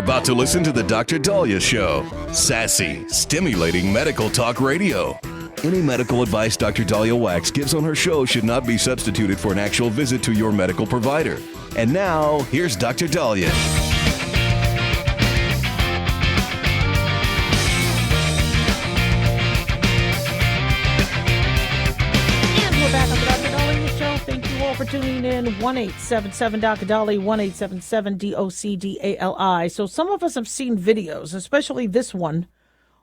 about to listen to the Dr. Dahlia Show. Sassy, stimulating medical talk radio. Any medical advice Dr. Dahlia Wax gives on her show should not be substituted for an actual visit to your medical provider. And now, here's Dr. Dahlia. And we're back on the Dr. Dahlia Show. Thank you all for tuning in. 1-877-Dr. 1-877-DOCDALI. So some of us have seen videos, especially this one,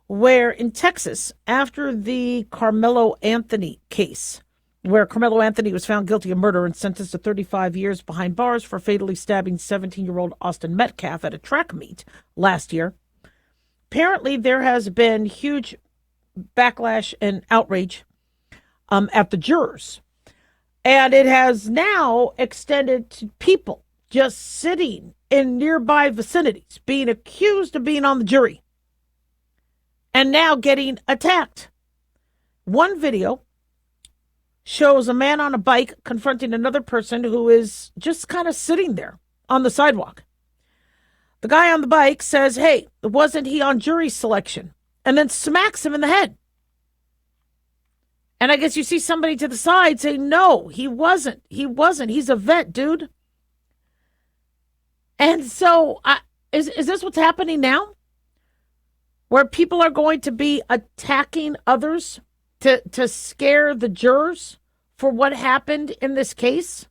where in Texas, after the Karmelo Anthony case, where Karmelo Anthony was found guilty of murder and sentenced to 35 years behind bars for fatally stabbing 17-year-old Austin Metcalf at a track meet last year, apparently there has been huge backlash and outrage at the jurors. And it has now extended to people just sitting in nearby vicinities, being accused of being on the jury, and now getting attacked. One video shows a man on a bike confronting another person who is just kind of sitting there on the sidewalk. The guy on the bike says, "Hey, wasn't he on jury selection?" And then smacks him in the head. And I guess you see somebody to the side say, "No, he wasn't. He wasn't. He's a vet, dude." And so is this what's happening now? Where people are going to be attacking others to scare the jurors for what happened in this case?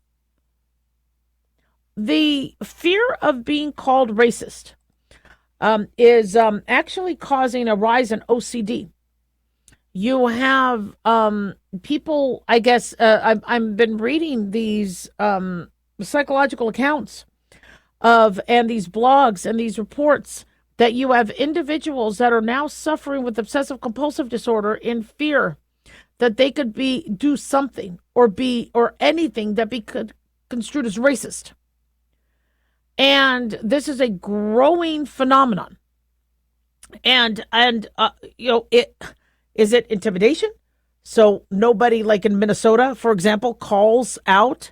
The fear of being called racist is actually causing a rise in OCD. You have people, I guess, I've been reading these psychological accounts and these blogs and these reports that you have individuals that are now suffering with obsessive compulsive disorder in fear that they could do something or anything that be construed as racist. And this is a growing phenomenon. And is it intimidation? So nobody, like in Minnesota, for example, calls out,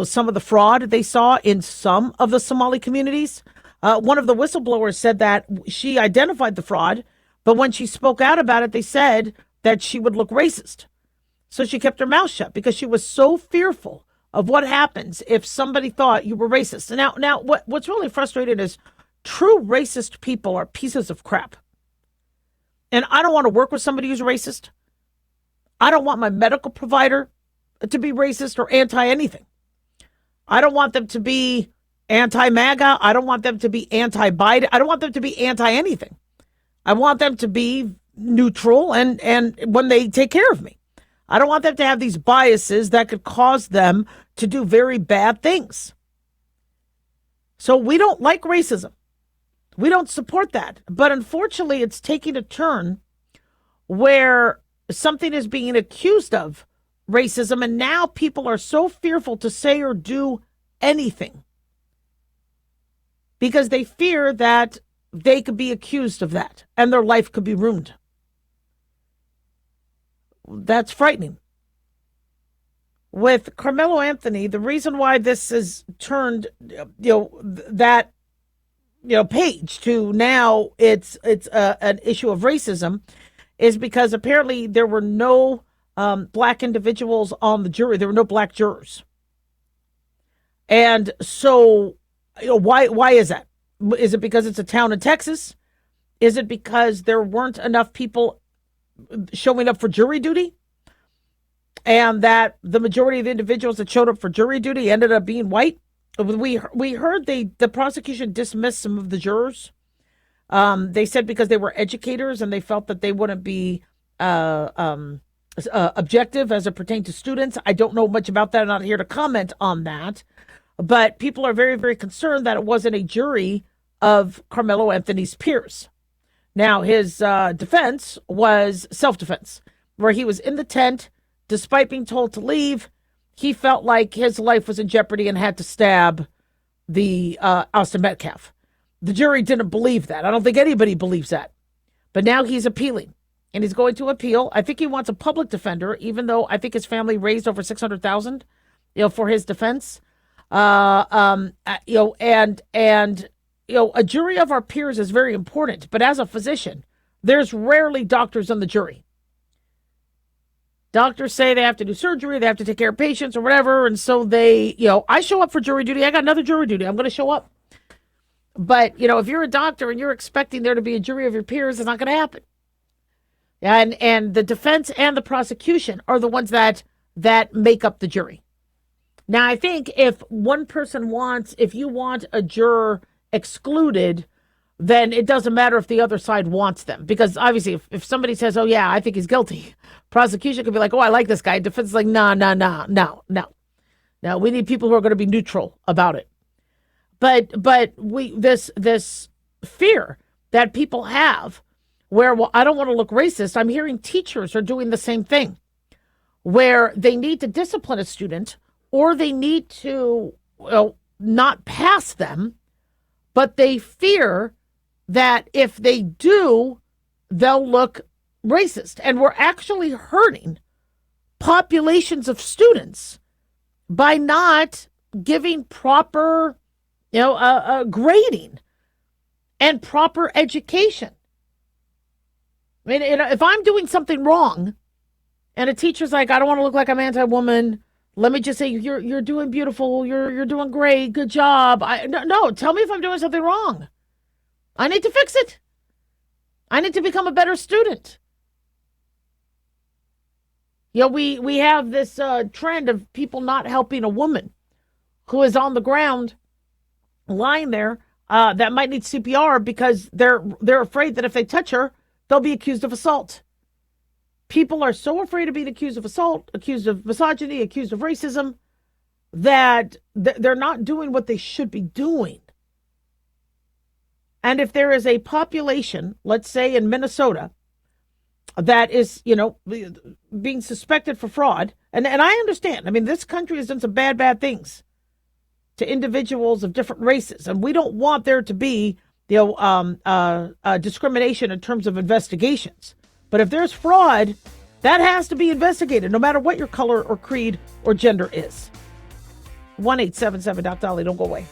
some of the fraud they saw in some of the Somali communities. One of the whistleblowers said that she identified the fraud, but when she spoke out about it, they said that she would look racist. So she kept her mouth shut because she was so fearful of what happens if somebody thought you were racist. And now what's really frustrating is true racist people are pieces of crap. And I don't want to work with somebody who's racist. I don't want my medical provider to be racist or anti-anything. I don't want them to be anti-MAGA. I don't want them to be anti-Biden. I don't want them to be anti-anything. I want them to be neutral and when they take care of me. I don't want them to have these biases that could cause them to do very bad things. So we don't like racism. We don't support that. But unfortunately, it's taking a turn where something is being accused of racism, and now people are so fearful to say or do anything because they fear that they could be accused of that and their life could be ruined. That's frightening. With Karmelo Anthony, the reason why this has turned, that page to now it's an issue of racism is because apparently there were no black individuals on the jury. There were no black jurors. And so, why is that? Is it because it's a town in Texas? Is it because there weren't enough people showing up for jury duty? And that the majority of the individuals that showed up for jury duty ended up being white? We heard the prosecution dismissed some of the jurors. They said because they were educators and they felt that they wouldn't be objective as it pertained to students. I don't know much about that. I'm not here to comment on that. But people are very, very concerned that it wasn't a jury of Karmelo Anthony's peers. Now, his defense was self-defense, where he was in the tent, despite being told to leave. He felt like his life was in jeopardy and had to stab the Austin Metcalf. The jury didn't believe that. I don't think anybody believes that. But now he's appealing, and he's going to appeal. I think he wants a public defender, even though I think his family raised over $600,000, for his defense. And a jury of our peers is very important, but as a physician, there's rarely doctors on the jury. Doctors say they have to do surgery, they have to take care of patients or whatever, and so they, I show up for jury duty. I got another jury duty. I'm going to show up. But, if you're a doctor and you're expecting there to be a jury of your peers, it's not going to happen. And the defense and the prosecution are the ones that make up the jury. Now, I think if you want a juror excluded, then it doesn't matter if the other side wants them. Because obviously, if somebody says, oh, yeah, I think he's guilty, prosecution could be like, oh, I like this guy. Defense is like, no. No, we need people who are going to be neutral about it. But this fear that people have where, well, I don't want to look racist. I'm hearing teachers are doing the same thing where they need to discipline a student or they need to not pass them, but they fear that if they do, they'll look racist. And we're actually hurting populations of students by not giving proper, grading and proper education. I mean, if I'm doing something wrong and a teacher's like, I don't want to look like I'm anti-woman, let me just say, you're doing beautiful, you're doing great, good job. No, tell me if I'm doing something wrong. I need to fix it. I need to become a better student. We have this trend of people not helping a woman who is on the ground lying there that might need CPR because they're afraid that if they touch her, they'll be accused of assault. People are so afraid of being accused of assault, accused of misogyny, accused of racism, that they're not doing what they should be doing. And if there is a population, let's say in Minnesota, that is, being suspected for fraud, and I understand. I mean, this country has done some bad things to individuals of different races, and we don't want there to be, discrimination in terms of investigations. But if there's fraud, that has to be investigated, no matter what your color or creed or gender is. 1-877-Dolly, don't go away.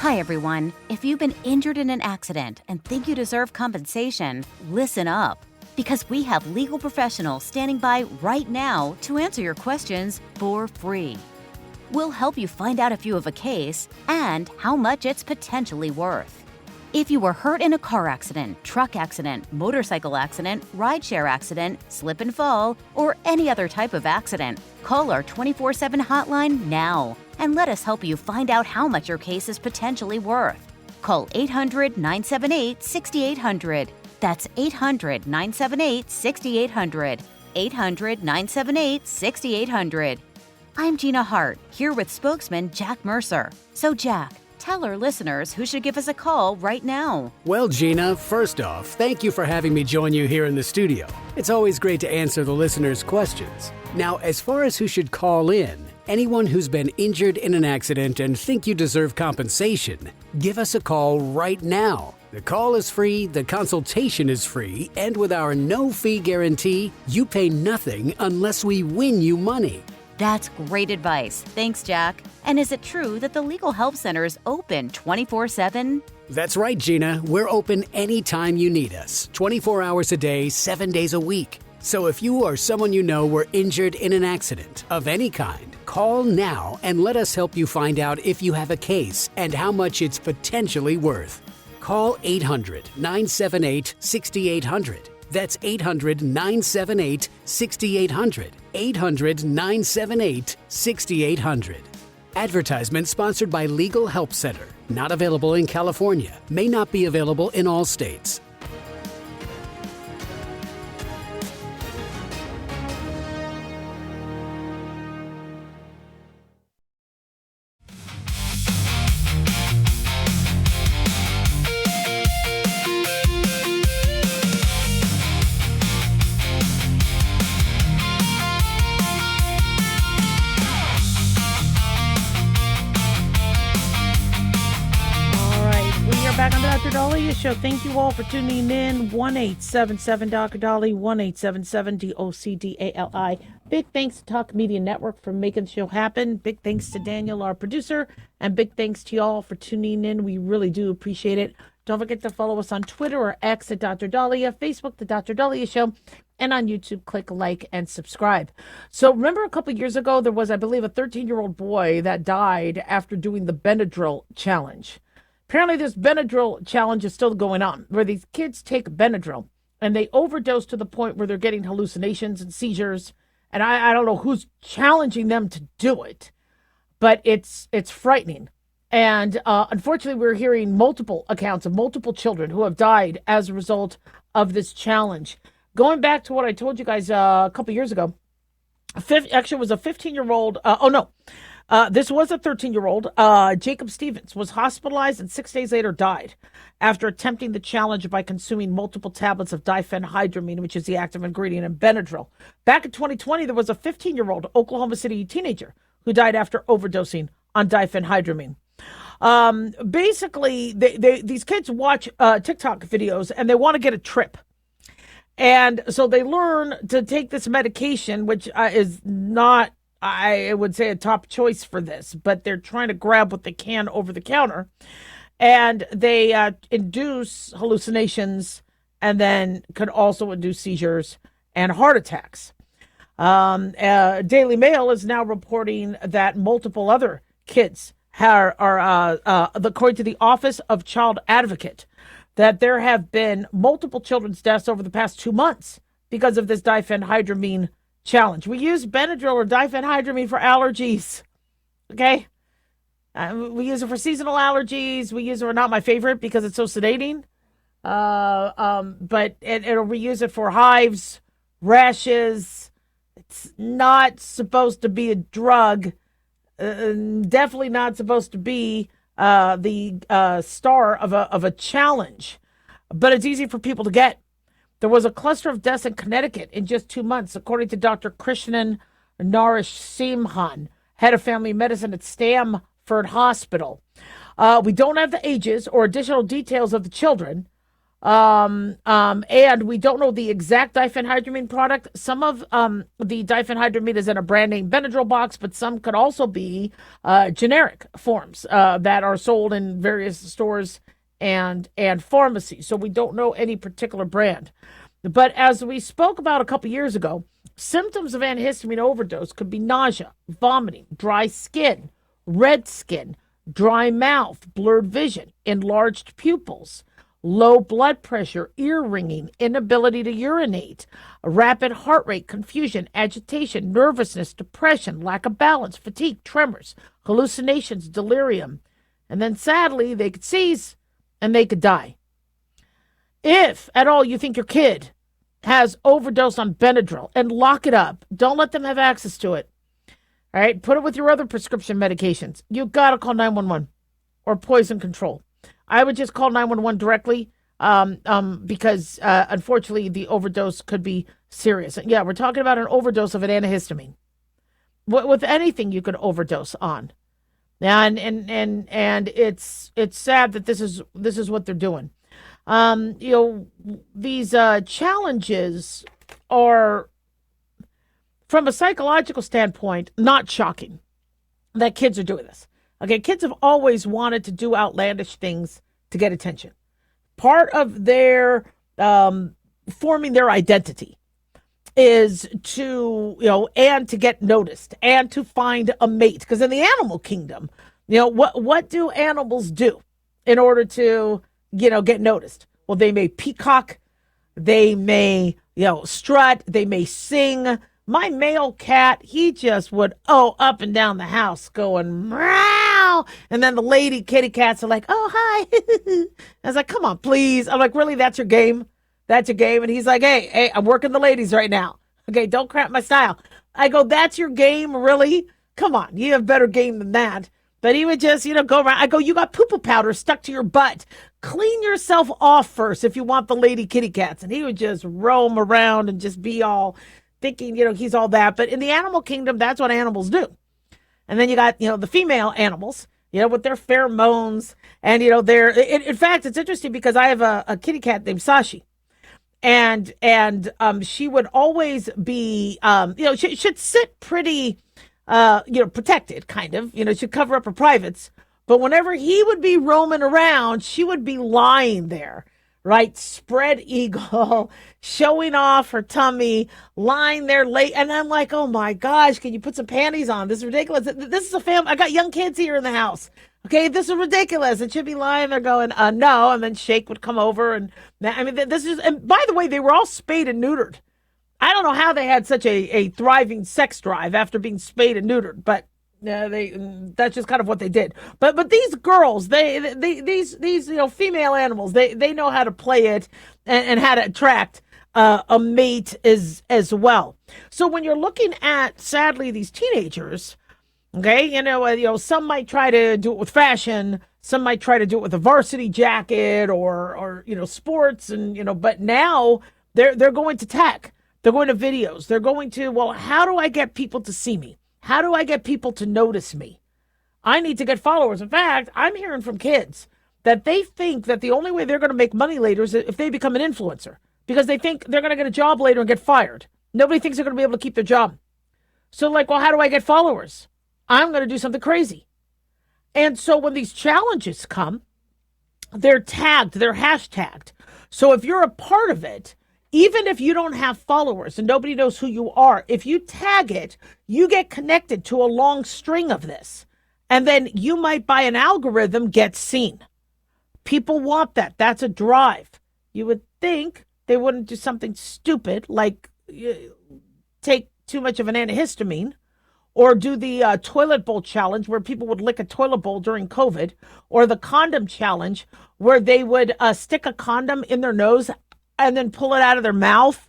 Hi, everyone. If you've been injured in an accident and think you deserve compensation, listen up. Because we have legal professionals standing by right now to answer your questions for free. We'll help you find out if you have a case and how much it's potentially worth. If you were hurt in a car accident, truck accident, motorcycle accident, rideshare accident, slip and fall, or any other type of accident, call our 24/7 hotline now and let us help you find out how much your case is potentially worth. Call 800-978-6800. That's 800-978-6800. 800-978-6800. I'm Gina Hart, here with spokesman Jack Mercer. So Jack, tell our listeners who should give us a call right now. Well, Gina, first off, thank you for having me join you here in the studio. It's always great to answer the listeners' questions. Now, as far as who should call in, anyone who's been injured in an accident and think you deserve compensation, give us a call right now. The call is free, the consultation is free, and with our no-fee guarantee, you pay nothing unless we win you money. That's great advice. Thanks, Jack. And is it true that the Legal Help Center is open 24/7? That's right, Gina. We're open anytime you need us, 24 hours a day, 7 days a week. So if you or someone you know were injured in an accident of any kind, call now and let us help you find out if you have a case and how much it's potentially worth. Call 800-978-6800. That's 800-978-6800. 800-978-6800. Advertisement sponsored by Legal Help Center. Not available in California. May not be available in all states. Dr. Dahlia Show. Thank you all for tuning in. 1-877 Dr. Dolly, 1-877 DOCDALI. Big thanks to Talk Media Network for making the show happen. Big thanks to Daniel, our producer, and big thanks to y'all for tuning in. We really do appreciate it. Don't forget to follow us on Twitter or X at Dr. Dahlia, Facebook, The Dr. Dahlia Show, and on YouTube, click like and subscribe. So remember a couple years ago, there was, I believe, a 13-year-old boy that died after doing the Benadryl challenge. Apparently this Benadryl challenge is still going on, where these kids take Benadryl and they overdose to the point where they're getting hallucinations and seizures. And I don't know who's challenging them to do it, but it's frightening. And unfortunately, we're hearing multiple accounts of multiple children who have died as a result of this challenge. Going back to what I told you guys a couple years ago, actually it was a 15-year-old. This was a 13-year-old. Jacob Stevens was hospitalized and 6 days later died after attempting the challenge by consuming multiple tablets of diphenhydramine, which is the active ingredient in Benadryl. Back in 2020, there was a 15-year-old Oklahoma City teenager who died after overdosing on diphenhydramine. Basically, these kids watch TikTok videos and they want to get a trip. And so they learn to take this medication, which is not, I would say, a top choice for this, but they're trying to grab what they can over the counter. And they induce hallucinations and then could also induce seizures and heart attacks. Daily Mail is now reporting that multiple other kids are according to the Office of Child Advocate, that there have been multiple children's deaths over the past 2 months because of this diphenhydramine challenge. We use Benadryl or diphenhydramine for allergies, okay? We use it for seasonal allergies. We use it for, not my favorite because it's so sedating, but we use it for hives, rashes. It's not supposed to be a drug. Definitely not supposed to be the star of a challenge, but it's easy for people to get. There was a cluster of deaths in Connecticut in just 2 months, according to Dr. Krishnan Narasimhan, head of family medicine at Stamford Hospital. We don't have the ages or additional details of the children, and we don't know the exact diphenhydramine product. Some of the diphenhydramine is in a brand name Benadryl box, but some could also be generic forms that are sold in various stores and pharmacies. So we don't know any particular brand. But as we spoke about a couple years ago, symptoms of antihistamine overdose could be nausea, vomiting, dry skin, red skin, dry mouth, blurred vision, enlarged pupils, low blood pressure, ear ringing, inability to urinate, rapid heart rate, confusion, agitation, nervousness, depression, lack of balance, fatigue, tremors, hallucinations, delirium. And then sadly, they could seize and they could die. If at all you think your kid has overdosed on Benadryl, and lock it up. Don't let them have access to it. All right, put it with your other prescription medications. You got to call 911 or poison control. I would just call 911 directly because unfortunately the overdose could be serious. Yeah, we're talking about an overdose of an antihistamine. With anything you could overdose on. And it's sad that this is what they're doing. These challenges are, from a psychological standpoint, not shocking that kids are doing this. Okay, kids have always wanted to do outlandish things to get attention. Part of their forming their identity is to, and to get noticed and to find a mate. Because in the animal kingdom, what do animals do in order to, get noticed? Well, they may peacock, they may, strut, they may sing. My male cat, he just would, up and down the house going, meow. And then the lady kitty cats are like, oh, hi. I was like, come on, please. I'm like, really? That's your game? That's your game? And he's like, hey, I'm working the ladies right now. Okay, don't crap my style. I go, that's your game? Really? Come on, you have better game than that. But he would just, go around. I go, you got poo-poo powder stuck to your butt. Clean yourself off first if you want the lady kitty cats. And he would just roam around and just be all thinking, he's all that. But in the animal kingdom, that's what animals do. And then you got, the female animals. with their pheromones. And, they're, in fact, it's interesting because I have a kitty cat named Sashi. And she would always be, she should sit pretty, protected, kind of, she'd cover up her privates. But whenever he would be roaming around, she would be lying there, right? Spread eagle, showing off her tummy, lying there late. And I'm like, oh my gosh, can you put some panties on? This is ridiculous. This is a family. I got young kids here in the house. Okay, this is ridiculous. And she'd be lying there going, no. And then Shake would come over. And this is, and by the way, they were all spayed and neutered. I don't know how they had such a thriving sex drive after being spayed and neutered, but that's just kind of what they did. But these girls, these female animals, they know how to play it and how to attract a mate as well. So when you're looking at, sadly, these teenagers, okay, some might try to do it with fashion, some might try to do it with a varsity jacket or sports, and but now they're going to tech, they're going to videos, they're going to, well, how do I get people to see me? How do I get people to notice me? I need to get followers. In fact, I'm hearing from kids that they think that the only way they're going to make money later is if they become an influencer, because they think they're going to get a job later and get fired. Nobody thinks they're going to be able to keep their job. So well, how do I get followers? I'm going to do something crazy. And so when these challenges come, they're tagged, they're hashtagged. So if you're a part of it, even if you don't have followers and nobody knows who you are, if you tag it, you get connected to a long string of this. And then you might, by an algorithm, get seen. People want that. That's a drive. You would think they wouldn't do something stupid like take too much of an antihistamine, or do the toilet bowl challenge where people would lick a toilet bowl during COVID, or the condom challenge where they would stick a condom in their nose and then pull it out of their mouth,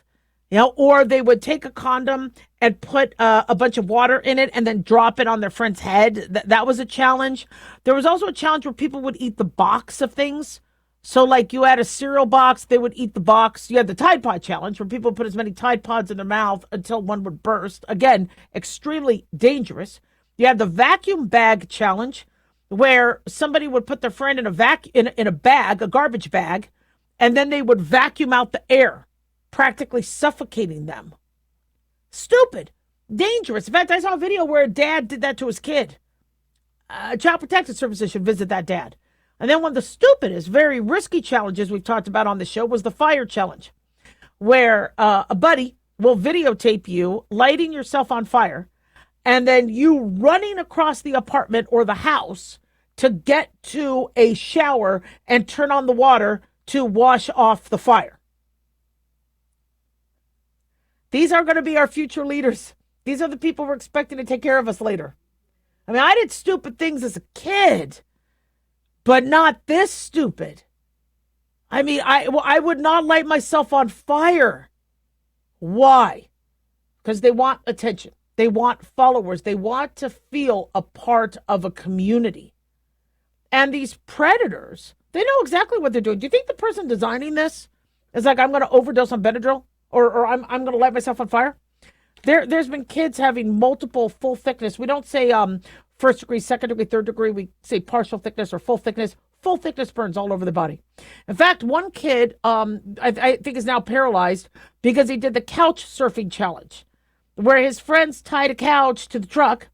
or they would take a condom and put a bunch of water in it and then drop it on their friend's head. That was a challenge. There was also a challenge where people would eat the box of things. So like you had a cereal box, they would eat the box. You had the Tide Pod challenge where people put as many Tide Pods in their mouth until one would burst. Again, extremely dangerous. You had the vacuum bag challenge where somebody would put their friend in a bag, a garbage bag, and then they would vacuum out the air, practically suffocating them. Stupid, dangerous. In fact, I saw a video where a dad did that to his kid. Child Protective Services should visit that dad. And then one of the stupidest, very risky challenges we've talked about on the show was the fire challenge, where a buddy will videotape you lighting yourself on fire and then you running across the apartment or the house to get to a shower and turn on the water to wash off the fire. These are going to be our future leaders. These are the people we're expecting to take care of us later. I mean, I did stupid things as a kid, but not this stupid. I mean, I would not light myself on fire. Why? Because they want attention. They want followers. They want to feel a part of a community. And these predators, they know exactly what they're doing. Do you think the person designing this is like, I'm going to overdose on Benadryl, or I'm going to light myself on fire? There's been kids having multiple full thickness. We don't say first degree, second degree, third degree. We say partial thickness or full thickness. Full thickness burns all over the body. In fact, one kid I think is now paralyzed because he did the couch surfing challenge, where his friends tied a couch to the truck.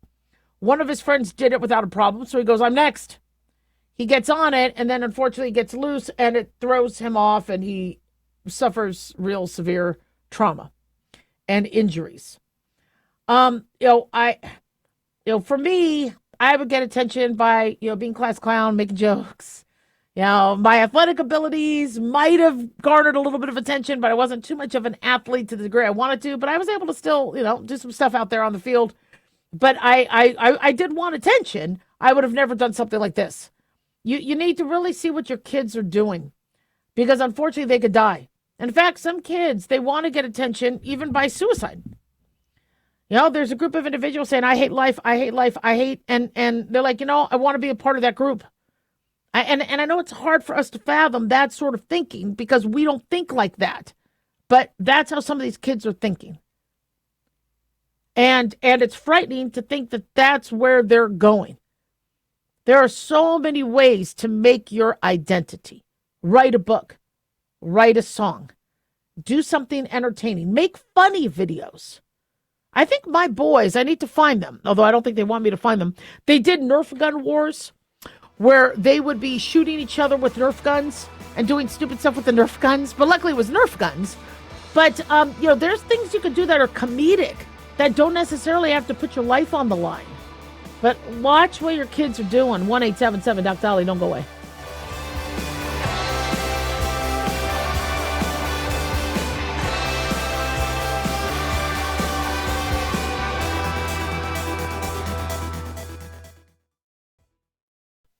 One of his friends did it without a problem, so he goes, I'm next. He gets on it, and then unfortunately gets loose, and it throws him off, and he suffers real severe trauma and injuries. For me, I would get attention by, being class clown, making jokes. My athletic abilities might have garnered a little bit of attention, but I wasn't too much of an athlete to the degree I wanted to. But I was able to still, do some stuff out there on the field. But I did want attention. I would have never done something like this. You need to really see what your kids are doing, because unfortunately they could die. In fact, some kids, they want to get attention even by suicide. There's a group of individuals saying, I hate life, and they're like, I want to be a part of that group. And I know it's hard for us to fathom that sort of thinking because we don't think like that. But that's how some of these kids are thinking. And it's frightening to think that that's where they're going. There are so many ways to make your identity. Write a book, write a song, do something entertaining, make funny videos. I think my boys, I need to find them, although I don't think they want me to find them. They did Nerf gun wars where they would be shooting each other with Nerf guns and doing stupid stuff with the Nerf guns. But luckily it was Nerf guns. But, there's things you can do that are comedic that don't necessarily have to put your life on the line. But watch what your kids are doing. 1-877 Doc Dolly. Don't go away.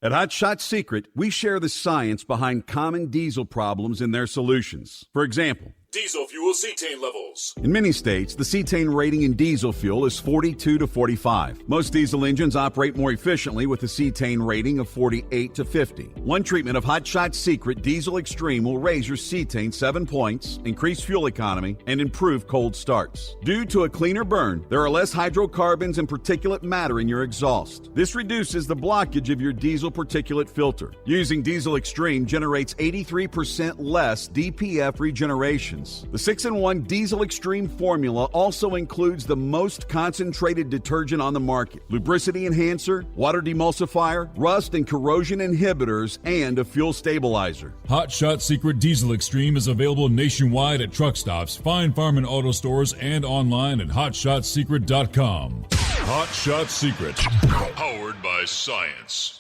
At Hot Shot Secret, we share the science behind common diesel problems and their solutions. For example, Diesel fuel cetane levels. in many states, the cetane rating in diesel fuel is 42 to 45. Most diesel engines operate more efficiently with a cetane rating of 48 to 50. One treatment of Hot Shot Secret Diesel Extreme will raise your cetane 7 points, increase fuel economy, and improve cold starts. Due to a cleaner burn, there are less hydrocarbons and particulate matter in your exhaust. This reduces the blockage of your diesel particulate filter. Using Diesel Extreme generates 83% less DPF regeneration. The 6-in-1 Diesel Extreme formula also includes the most concentrated detergent on the market, lubricity enhancer, water demulsifier, rust and corrosion inhibitors, and a fuel stabilizer. Hot Shot Secret Diesel Extreme is available nationwide at truck stops, fine farm and auto stores, and online at hotshotsecret.com. Hot Shot Secret, powered by science.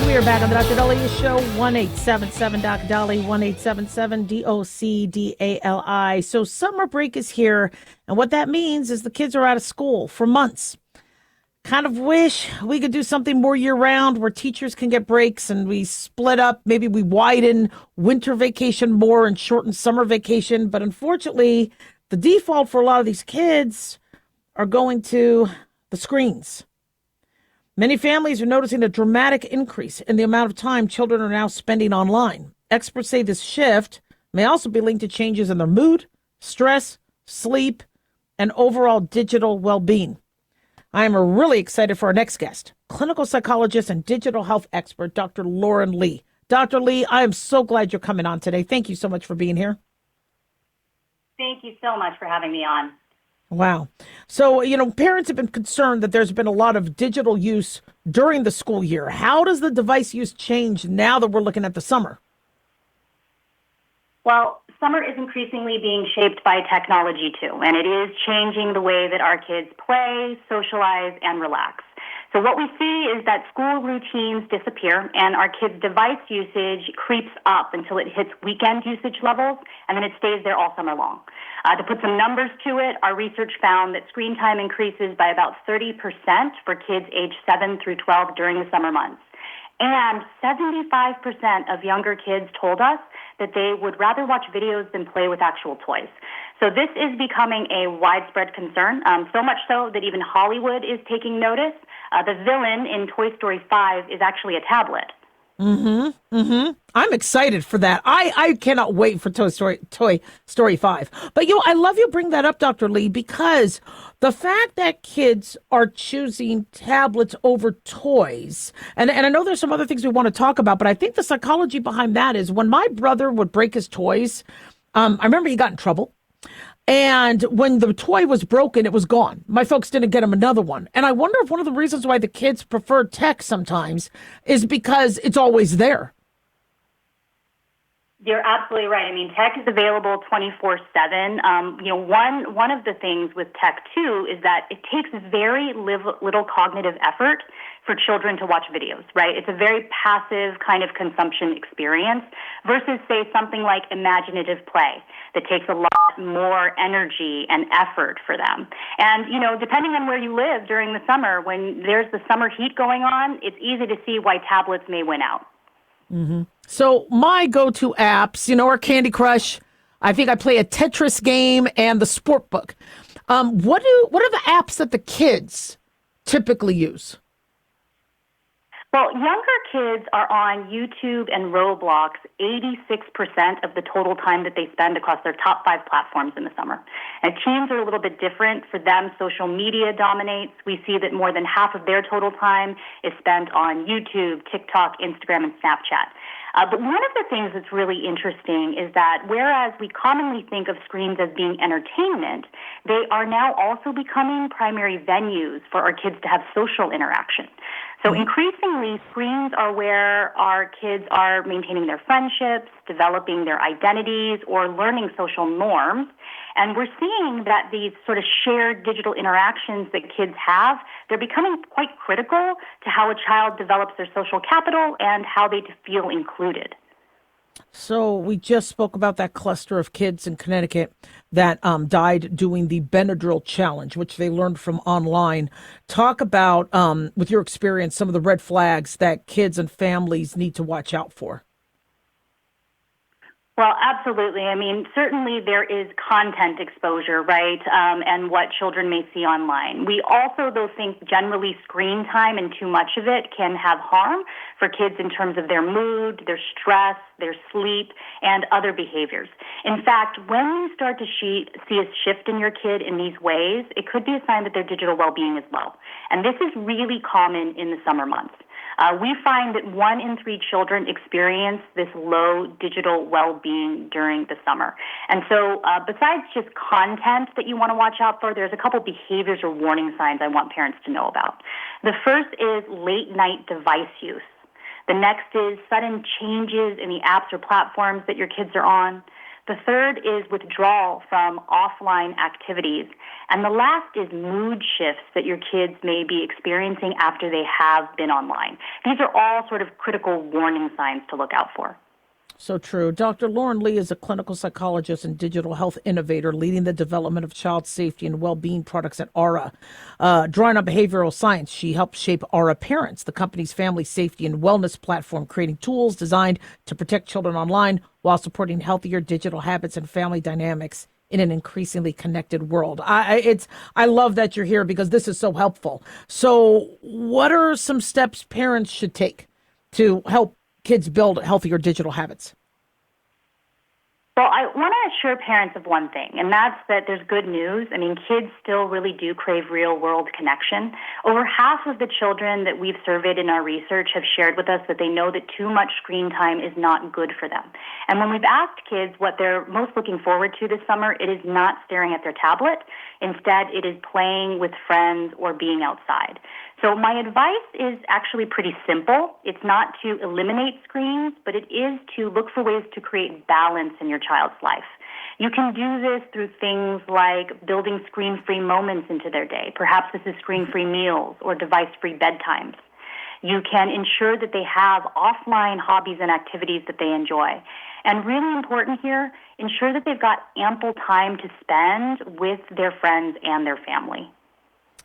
We are back on the Dr. Dolly Show, 1-877 Doc Dolly, 1-877 DOCDALI. So summer break is here, and what that means is the kids are out of school for months. Kind of wish we could do something more year-round where teachers can get breaks and we split up. Maybe we widen winter vacation more and shorten summer vacation. But unfortunately, the default for a lot of these kids are going to the screens. Many families are noticing a dramatic increase in the amount of time children are now spending online. Experts say this shift may also be linked to changes in their mood, stress, sleep, and overall digital well-being. I am really excited for our next guest, clinical psychologist and digital health expert, Dr. Lauren Lee. Dr. Lee, I am so glad you're coming on today. Thank you so much for being here. Thank you so much for having me on. Wow. So, parents have been concerned that there's been a lot of digital use during the school year. How does the device use change now that we're looking at the summer? Well, summer is increasingly being shaped by technology too, and it is changing the way that our kids play, socialize, and relax. So what we see is that school routines disappear and our kids' device usage creeps up until it hits weekend usage levels, and then it stays there all summer long. To put some numbers to it, our research found that screen time increases by about 30% for kids aged 7 through 12 during the summer months. And 75% of younger kids told us that they would rather watch videos than play with actual toys. So this is becoming a widespread concern, so much so that even Hollywood is taking notice. The villain in Toy Story 5 is actually a tablet. I'm excited for that. I cannot wait for Toy Story 5. But I love you bring that up, Dr. Lee, because the fact that kids are choosing tablets over toys, and I know there's some other things we want to talk about, but I think the psychology behind that is when my brother would break his toys, I remember he got in trouble. And when the toy was broken, it was gone. My folks didn't get him another one. And I wonder if one of the reasons why the kids prefer tech sometimes is because it's always there. You're absolutely right. I mean, tech is available 24/7. One of the things with tech, too, is that it takes very little cognitive effort for children to watch videos, right? It's a very passive kind of consumption experience versus, say, something like imaginative play that takes a lot more energy and effort for them. And, depending on where you live during the summer, when there's the summer heat going on, it's easy to see why tablets may win out. So my go-to apps, are Candy Crush. I think I play a Tetris game and the sport book. What are the apps that the kids typically use? Well, younger kids are on YouTube and Roblox 86% of the total time that they spend across their top 5 platforms in the summer. And teens are a little bit different. For them, social media dominates. We see that more than half of their total time is spent on YouTube, TikTok, Instagram, and Snapchat. But one of the things that's really interesting is that whereas we commonly think of screens as being entertainment, they are now also becoming primary venues for our kids to have social interaction. So increasingly, screens are where our kids are maintaining their friendships, developing their identities, or learning social norms. And we're seeing that these sort of shared digital interactions that kids have, they're becoming quite critical to how a child develops their social capital and how they feel included. So we just spoke about that cluster of kids in Connecticut that died doing the Benadryl challenge, which they learned from online. Talk about, with your experience, some of the red flags that kids and families need to watch out for. Well, absolutely. I mean, certainly there is content exposure, right, and what children may see online. We also, though, think generally screen time and too much of it can have harm for kids in terms of their mood, their stress, their sleep, and other behaviors. In fact, when you start to see a shift in your kid in these ways, it could be a sign that their digital well-being is low. And this is really common in the summer months. We find that 1 in 3 children experience this low digital well-being during the summer. And so besides just content that you want to watch out for, there's a couple behaviors or warning signs I want parents to know about. The first is late-night device use. The next is sudden changes in the apps or platforms that your kids are on. The third is withdrawal from offline activities. And the last is mood shifts that your kids may be experiencing after they have been online. These are all sort of critical warning signs to look out for. So true. Dr. Lauren Lee is a clinical psychologist and digital health innovator leading the development of child safety and well-being products at Aura. Drawing on behavioral science, she helped shape Aura Parents, the company's family safety and wellness platform, creating tools designed to protect children online while supporting healthier digital habits and family dynamics in an increasingly connected world. I love that you're here because this is so helpful. So what are some steps parents should take to help kids build healthier digital habits? Well, I want to assure parents of one thing, and that's that there's good news. I mean, kids still really do crave real-world connection. Over half of the children that we've surveyed in our research have shared with us that they know that too much screen time is not good for them. And when we've asked kids what they're most looking forward to this summer, it is not staring at their tablet. Instead, it is playing with friends or being outside. So my advice is actually pretty simple. It's not to eliminate screens, but it is to look for ways to create balance in your child's life. You can do this through things like building screen-free moments into their day. Perhaps this is screen-free meals or device-free bedtimes. You can ensure that they have offline hobbies and activities that they enjoy. And really important here, ensure that they've got ample time to spend with their friends and their family.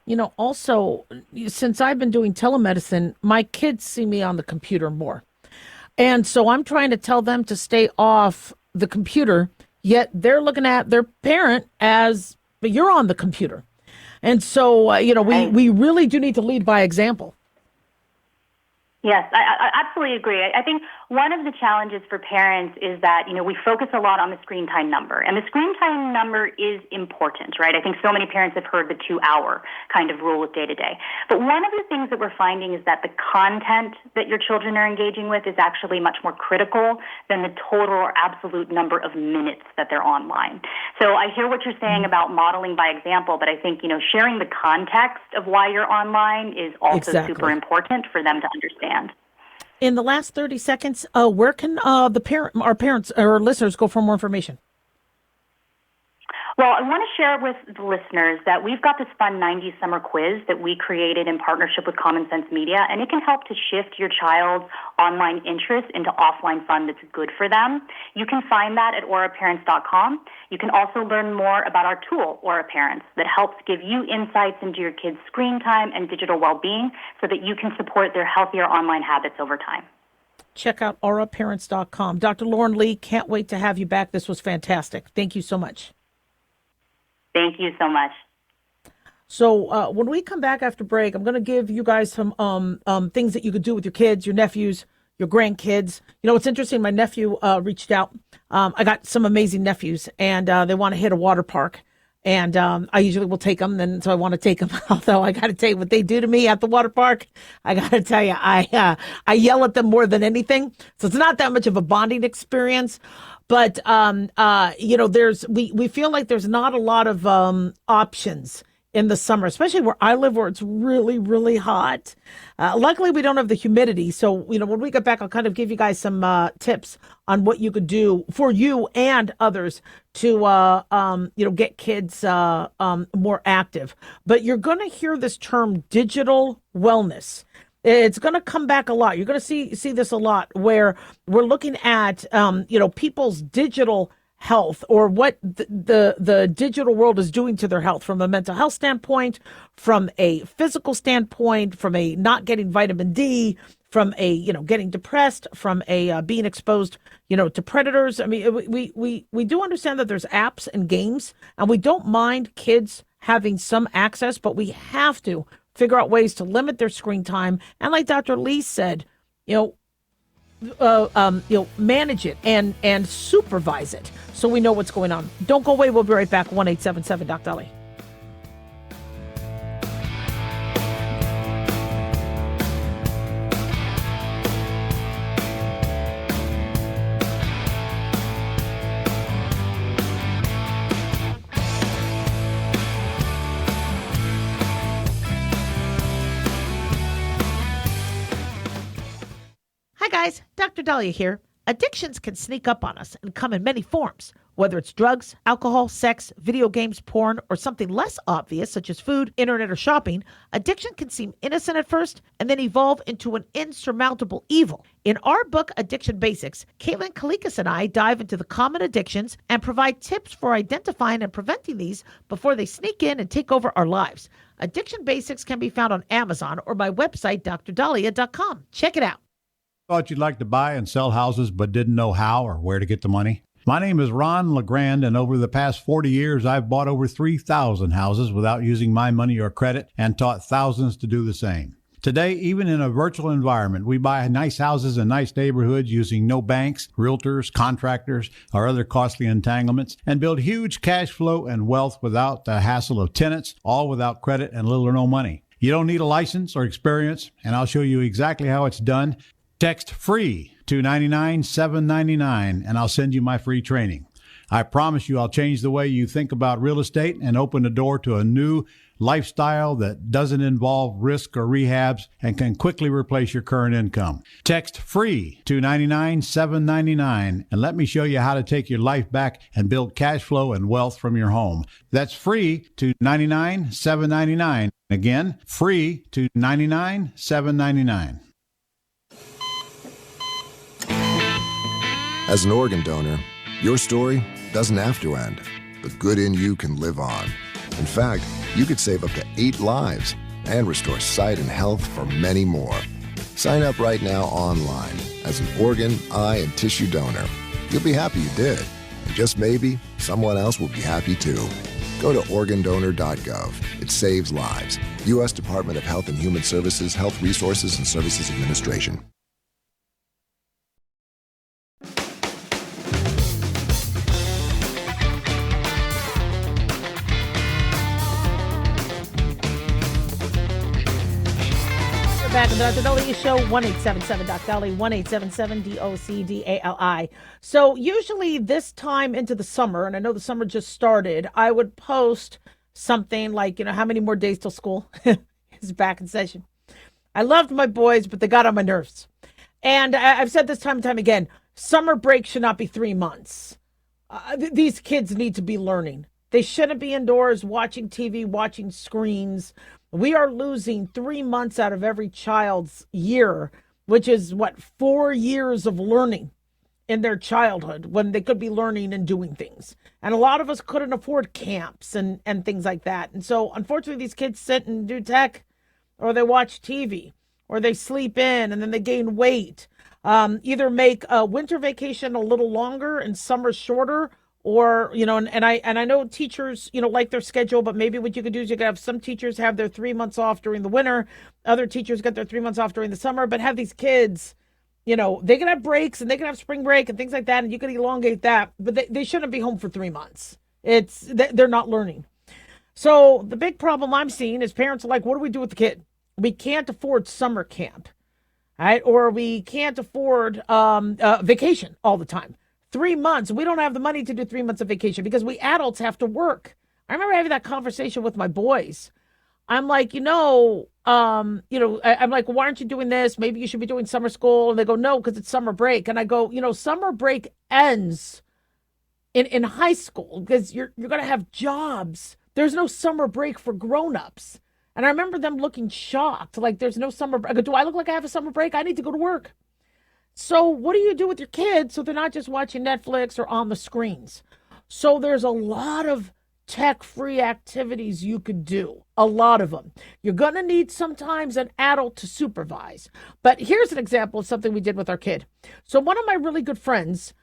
You know, also, since I've been doing telemedicine, my kids see me on the computer more. And so I'm trying to tell them to stay off the computer, yet they're looking at their parent as, but you're on the computer. And so, we really do need to lead by example. Yes, I absolutely agree. I think one of the challenges for parents is that, we focus a lot on the screen time number. And the screen time number is important, right? I think so many parents have heard the 2-hour kind of rule with day to day. But one of the things that we're finding is that the content that your children are engaging with is actually much more critical than the total or absolute number of minutes that they're online. So I hear what you're saying about modeling by example, but I think, sharing the context of why you're online is also super important for them to understand. In the last 30 seconds, where can our parents or listeners go for more information? Well, I want to share with the listeners that we've got this fun 90s summer quiz that we created in partnership with Common Sense Media, and it can help to shift your child's online interest into offline fun that's good for them. You can find that at auraparents.com. You can also learn more about our tool, Aura Parents, that helps give you insights into your kids' screen time and digital well-being so that you can support their healthier online habits over time. Check out auraparents.com. Dr. Lauren Lee, can't wait to have you back. This was fantastic. Thank you so much. Thank you so much. So when we come back after break, I'm going to give you guys some things that you could do with your kids, your nephews, your grandkids. You know, it's interesting. My nephew reached out. I got some amazing nephews, and they want to hit a water park. And I usually will take them, and so I want to take them. Although I got to tell you what they do to me at the water park. I got to tell you, I yell at them more than anything. So it's not that much of a bonding experience. But you know, we feel like there's not a lot of options in the summer, especially where I live, where it's really, really hot. Luckily, we don't have the humidity. So, you know, when we get back, I'll kind of give you guys some tips on what you could do for you and others to, you know, get kids more active. But you're going to hear this term digital wellness. It's going to come back a lot. You're going to see this a lot, where we're looking at, you know, people's digital health, or what the digital world is doing to their health, from a mental health standpoint, from a physical standpoint, from a not getting vitamin D, from a, you know, getting depressed, from a being exposed, you know, to predators. I mean, we do understand that there's apps and games, and we don't mind kids having some access, but we have to figure out ways to limit their screen time. And like Dr. Lee said, you know, manage it and supervise it, so we know what's going on. Don't go away. We'll be right back. 1-877 Doc Dolly. Guys, Dr. Dahlia here. Addictions can sneak up on us and come in many forms, whether it's drugs, alcohol, sex, video games, porn, or something less obvious such as food, internet, or shopping. Addiction can seem innocent at first and then evolve into an insurmountable evil. In our book, Addiction Basics, Caitlin Kalikas and I dive into the common addictions and provide tips for identifying and preventing these before they sneak in and take over our lives. Addiction Basics can be found on Amazon or my website, drdahlia.com. Check it out. Thought you'd like to buy and sell houses but didn't know how or where to get the money? My name is Ron LeGrand, and over the past 40 years, I've bought over 3,000 houses without using my money or credit, and taught thousands to do the same. Today, even in a virtual environment, we buy nice houses in nice neighborhoods using no banks, realtors, contractors, or other costly entanglements, and build huge cash flow and wealth without the hassle of tenants, all without credit and little or no money. You don't need a license or experience, and I'll show you exactly how it's done. Text FREE to 99799 and I'll send you my free training. I promise you I'll change the way you think about real estate and open the door to a new lifestyle that doesn't involve risk or rehabs and can quickly replace your current income. Text FREE to 99799 and let me show you how to take your life back and build cash flow and wealth from your home. That's FREE to 99799. Again, FREE to 99799. As an organ donor, your story doesn't have to end. The good in you can live on. In fact, you could save up to 8 lives and restore sight and health for many more. Sign up right now online as an organ, eye, and tissue donor. You'll be happy you did. And just maybe, someone else will be happy too. Go to organdonor.gov. It saves lives. U.S. Department of Health and Human Services, Health Resources and Services Administration. Back in the Dr. Dolly Show, 1-877 Doc Dolly, 1-877-DOCDALI. So usually this time into the summer, and I know the summer just started, I would post something like, you know, how many more days till school is back in session. I loved my boys, but they got on my nerves. And I've said this time and time again, summer break should not be 3 months. These kids need to be learning. They shouldn't be indoors watching TV, watching screens. We are losing 3 months out of every child's year, which is 4 years of learning in their childhood when they could be learning and doing things. And a lot of us couldn't afford camps and things like that. And so unfortunately, these kids sit and do tech, or they watch TV, or they sleep in and then they gain weight. Either make a winter vacation a little longer and summer shorter, Or, and I know teachers, like their schedule, but maybe what you could do is you could have some teachers have their 3 months off during the winter. Other teachers get their 3 months off during the summer, but have these kids, they can have breaks and they can have spring break and things like that. And you can elongate that, but they shouldn't be home for 3 months. They're not learning. So the big problem I'm seeing is parents are like, what do we do with the kid? We can't afford summer camp, right? Or we can't afford vacation all the time. 3 months, we don't have the money to do 3 months of vacation because we adults have to work. I remember having that conversation with my boys. I'm like, I'm like, why aren't you doing this? Maybe you should be doing summer school. And they go, no, because it's summer break. And I go, summer break ends in high school because you're going to have jobs. There's no summer break for grown-ups. And I remember them looking shocked, like there's no summer break. I go, do I look like I have a summer break? I need to go to work. So what do you do with your kids so they're not just watching Netflix or on the screens? So there's a lot of tech-free activities you could do, a lot of them. You're going to need sometimes an adult to supervise. But here's an example of something we did with our kid. So one of my really good friends,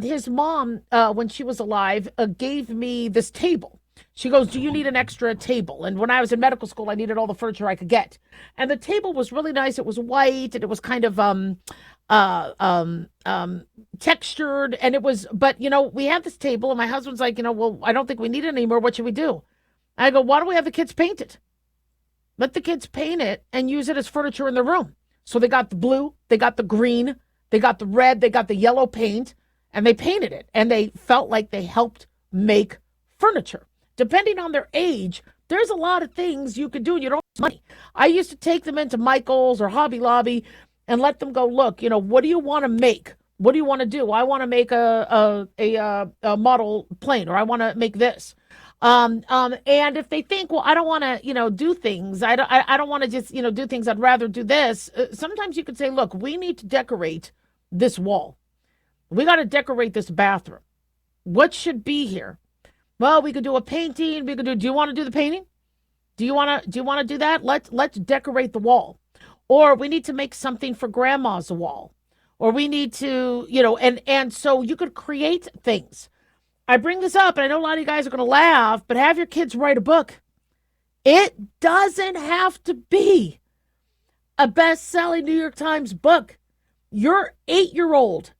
his mom, when she was alive, gave me this table. She goes, do you need an extra table? And when I was in medical school, I needed all the furniture I could get. And the table was really nice. It was white and it was kind of textured. And it was, but we had this table and my husband's like, well, I don't think we need it anymore. What should we do? I go, why don't we have the kids paint it? Let the kids paint it and use it as furniture in the room. So they got the blue, they got the green, they got the red, they got the yellow paint, and they painted it. And they felt like they helped make furniture. Depending on their age, there's a lot of things you could do and you don't have money. I used to take them into Michael's or Hobby Lobby and let them go, look, what do you want to make? What do you want to do? I want to make a model plane, or I want to make this. And if they think, well, I don't want to, do things. I don't want to just, do things. I'd rather do this. Sometimes you could say, look, we need to decorate this wall. We got to decorate this bathroom. What should be here? Well, we could do a painting. Do you want to do the painting? Do you want to do that? Let's decorate the wall. Or we need to make something for grandma's wall. Or we need to, and so you could create things. I bring this up, and I know a lot of you guys are going to laugh, but have your kids write a book. It doesn't have to be a best-selling New York Times book. Your 8-year-old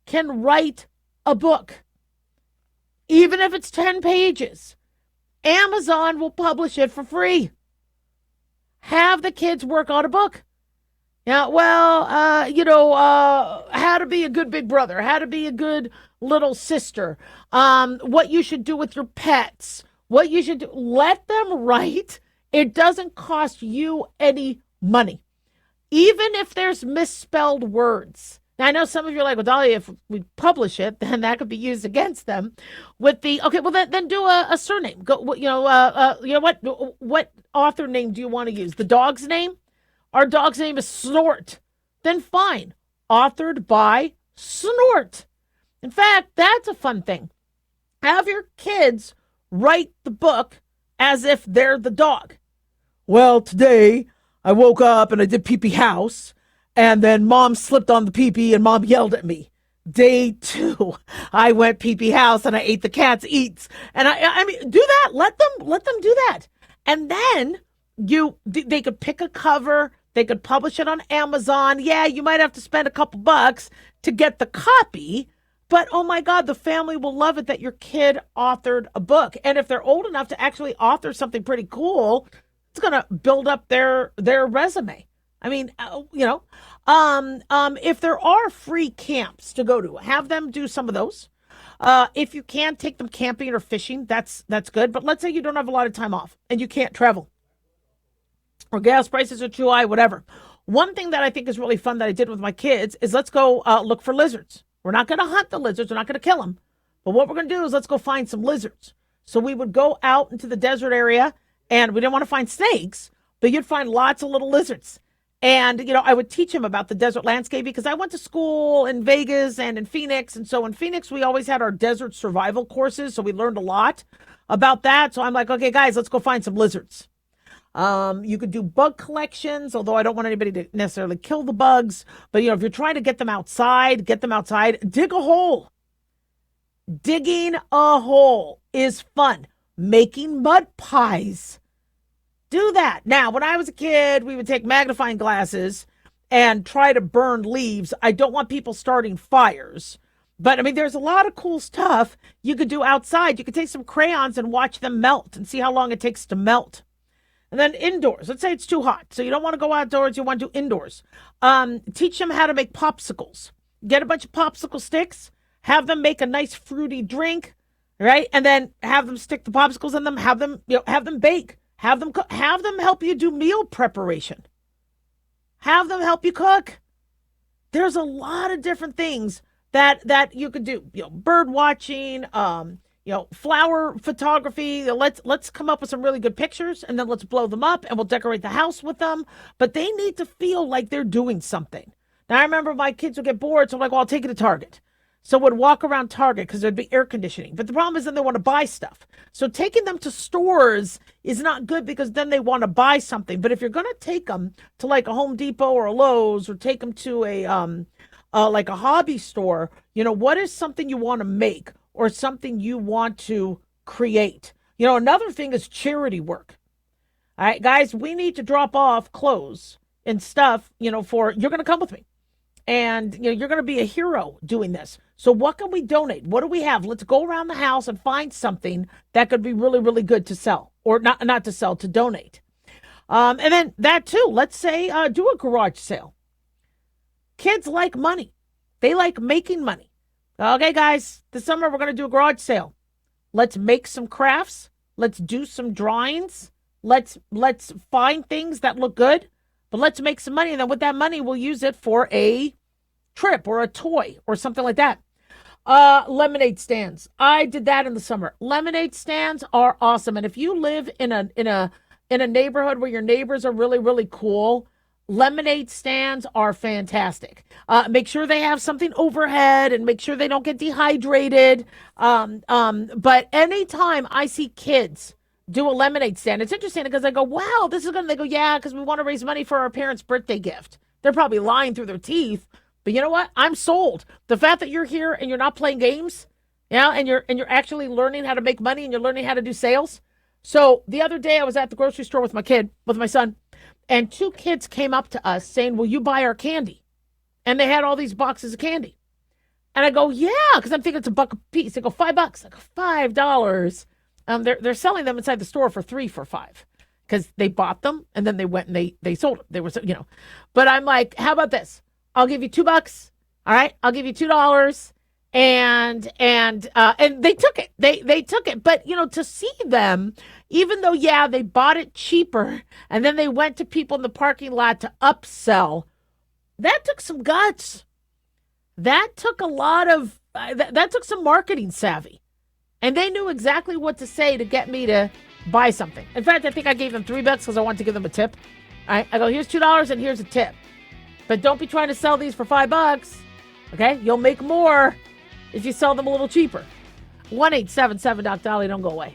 can write a book. Even if it's 10 pages, Amazon will publish it for free. Have the kids work on a book. Yeah, well, how to be a good big brother, how to be a good little sister, what you should do with your pets, what you should do. Let them write. It doesn't cost you any money, even if there's misspelled words. Now, I know some of you are like, well, Dahlia, if we publish it, then that could be used against them. With the then do a surname. Go, what author name do you want to use? The dog's name? Our dog's name is Snort. Then fine, authored by Snort. In fact, that's a fun thing. Have your kids write the book as if they're the dog. Well, today I woke up and I did pee-pee house. And then mom slipped on the pee-pee and mom yelled at me. Day 2, I went pee-pee house and I ate the cat's eats. And I mean, do that. Let them do that. And then they could pick a cover. They could publish it on Amazon. Yeah, you might have to spend a couple bucks to get the copy. But oh my God, the family will love it that your kid authored a book. And if they're old enough to actually author something pretty cool, it's going to build up their resume. I mean, if there are free camps to go to, have them do some of those. If you can, take them camping or fishing. That's good. But let's say you don't have a lot of time off and you can't travel, or gas prices are too high, whatever. One thing that I think is really fun that I did with my kids is let's go look for lizards. We're not going to hunt the lizards. We're not going to kill them. But what we're going to do is let's go find some lizards. So we would go out into the desert area, and we didn't want to find snakes, but you'd find lots of little lizards. And, I would teach him about the desert landscape because I went to school in Vegas and in Phoenix. And so in Phoenix, we always had our desert survival courses. So we learned a lot about that. So I'm like, okay, guys, let's go find some lizards. You could do bug collections, although I don't want anybody to necessarily kill the bugs. But, if you're trying to get them outside, dig a hole. Digging a hole is fun. Making mud pies. Do that. Now, when I was a kid, we would take magnifying glasses and try to burn leaves. I don't want people starting fires. But, I mean, there's a lot of cool stuff you could do outside. You could take some crayons and watch them melt and see how long it takes to melt. And then indoors. Let's say it's too hot, so you don't want to go outdoors. You want to do indoors. Teach them how to make popsicles. Get a bunch of popsicle sticks. Have them make a nice fruity drink, right? And then have them stick the popsicles in them. Have them bake. Have them cook. Have them help you do meal preparation. Have them help you cook. There's a lot of different things that you could do. Bird watching, flower photography. Let's come up with some really good pictures, and then let's blow them up, and we'll decorate the house with them. But they need to feel like they're doing something. Now, I remember my kids would get bored, so I'm like, well, I'll take you to Target. So would walk around Target because there'd be air conditioning. But the problem is then they want to buy stuff. So taking them to stores is not good because then they want to buy something. But if you're going to take them to like a Home Depot or a Lowe's, or take them to like a hobby store, what is something you want to make or something you want to create? Another thing is charity work. All right, guys, we need to drop off clothes and stuff, you're going to come with me. And, you're going to be a hero doing this. So what can we donate? What do we have? Let's go around the house and find something that could be really, really good to sell, or not to sell, to donate. And then that too, let's say, do a garage sale. Kids like money. They like making money. Okay, guys, this summer we're going to do a garage sale. Let's make some crafts. Let's do some drawings. Let's find things that look good, but let's make some money. And then with that money, we'll use it for a trip or a toy or something like that. Lemonade stands. I did that in the summer. Lemonade stands are awesome. And if you live in a neighborhood where your neighbors are really, really cool, lemonade stands are fantastic. Make sure they have something overhead and make sure they don't get dehydrated. But anytime I see kids do a lemonade stand, it's interesting because I go, wow, they go, yeah, because we want to raise money for our parents' birthday gift. They're probably lying through their teeth, but you know what? I'm sold. The fact that you're here and you're not playing games, and you're actually learning how to make money and you're learning how to do sales. So the other day I was at the grocery store with my son, and 2 kids came up to us saying, will you buy our candy? And they had all these boxes of candy. And I go, yeah, because I'm thinking it's $1 a piece. They go, $5. I go, $5. They're selling them inside the store for $3 for $5 because they bought them and then they went and they sold them. They were, but I'm like, how about this? I'll give you $2. All right. I'll give you $2. And they took it. They took it. But, to see them, even though, yeah, they bought it cheaper and then they went to people in the parking lot to upsell, that took some guts. That took a lot of, that took some marketing savvy. And they knew exactly what to say to get me to buy something. In fact, I think I gave them $3 because I wanted to give them a tip. I go, here's $2 and here's a tip. But don't be trying to sell these for $5. Okay? You'll make more if you sell them a little cheaper. 1-877-Doc-Dolly. Don't go away.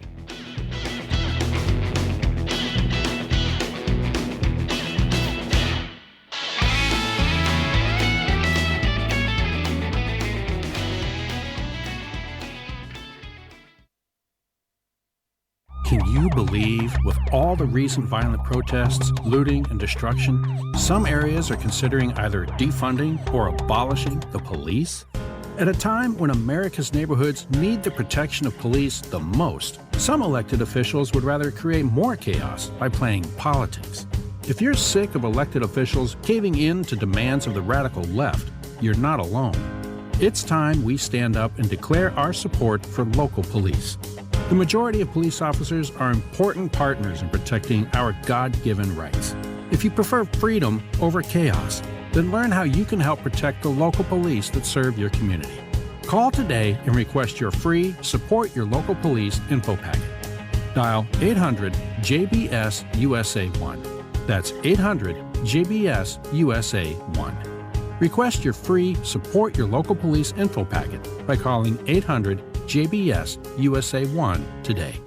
Can you believe, with all the recent violent protests, looting, and destruction, some areas are considering either defunding or abolishing the police? At a time when America's neighborhoods need the protection of police the most, some elected officials would rather create more chaos by playing politics. If you're sick of elected officials caving in to demands of the radical left, you're not alone. It's time we stand up and declare our support for local police. The majority of police officers are important partners in protecting our God-given rights. If you prefer freedom over chaos, then learn how you can help protect the local police that serve your community. Call today and request your free Support Your Local Police info packet. Dial 800-JBS-USA-1. That's 800-JBS-USA-1. Request your free Support Your Local Police info packet by calling 800-JBS-USA-1 today.